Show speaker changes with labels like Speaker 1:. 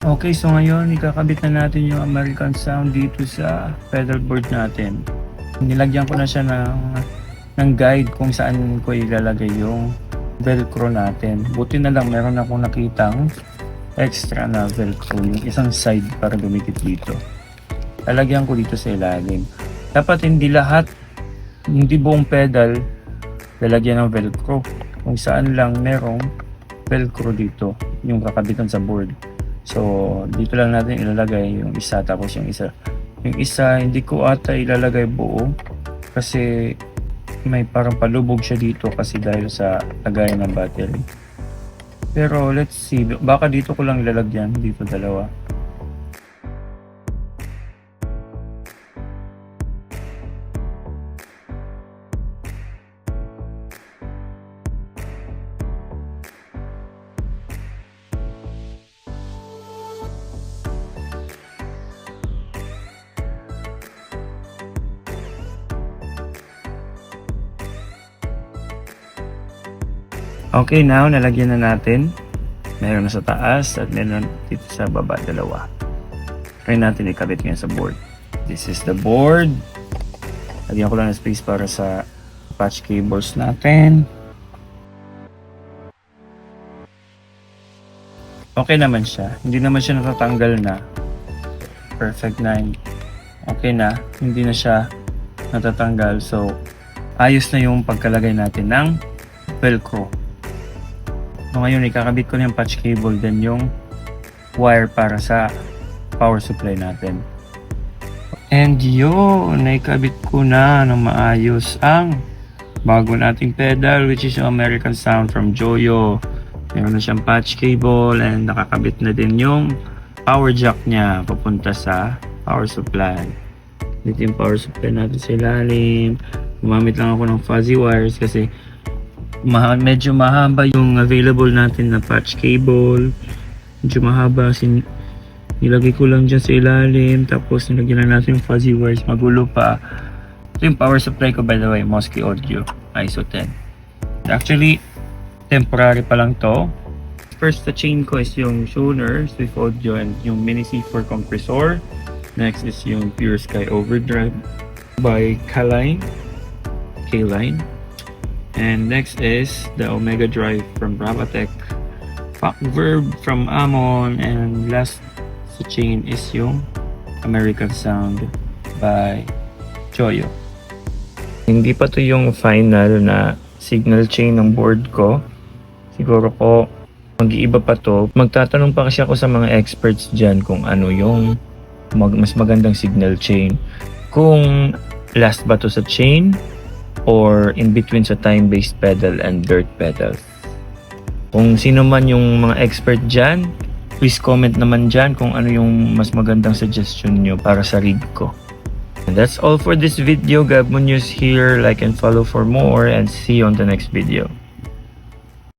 Speaker 1: Okay, so ngayon ikakabit na natin yung American Sound dito sa pedal board natin. Nilagyan ko na siya ng guide kung saan ko ilalagay yung velcro natin. Buti na lang meron akong nakitang extra na velcro, yung isang side para dumikit dito. Lalagyan ko dito sa ilalim. Dapat hindi buong pedal lalagyan ng velcro. Kung saan lang merong velcro dito, yung kakabitan sa board. So, dito lang natin ilalagay yung isa, tapos yung isa hindi ko ata ilalagay buo kasi may parang palubog siya dito kasi dahil sa lagayan ng battery. Pero let's see, baka dito ko lang ilalagyan, dito dalawa. Okay, now nalagyan na natin. Meron na sa taas at meron dito sa baba, dalawa. Try natin ikabit ngayon sa board. This is the board. Lagyan ko lang ng space para sa patch cables natin. Okay naman siya. Hindi naman siya natatanggal na. Perfect na. Okay na. Hindi na siya natatanggal. So, ayos na yung pagkalagay natin ng velcro. So ngayon ikakabit ko na yung patch cable then yung wire para sa power supply natin. And yun, naikabit ko na ng maayos ang bago nating pedal, which is yung American Sound from Joyo. Meron na siyang patch cable and nakakabit na din yung power jack niya papunta sa power supply. Dito yung power supply natin sa ilalim. Gumamit lang ako ng fuzzy wires kasi medyo mahaba yung available natin na patch cable. Medyo mahaba, nilagay ko lang dyan sa ilalim, tapos nilagyan na natin yung fuzzy wires, magulo pa. Ito yung power supply ko, by the way, Mosky Audio ISO 10. Actually, temporary pa lang to. First na chain ko is yung Schoner Swift Audio and yung Mini C4 compressor. Next is yung Pure Sky Overdrive by K-Line. And next is the Omega Drive from Bravatech, Pack Verb from Amon, and last sa chain is yung American Sound by Joyo. Hindi pa to yung final na signal chain ng board ko. Siguro po mag-iiba pa to. Magtatanong pa kasi ako sa mga experts dyan kung ano yung mas magandang signal chain. Kung last ba to sa chain or in between sa time-based pedal and dirt pedal. Kung sino man yung mga expert dyan, please comment naman dyan kung ano yung mas magandang suggestion nyo para sa rig ko. And that's all for this video. Gab Munoz here. Like and follow for more and see you on the next video.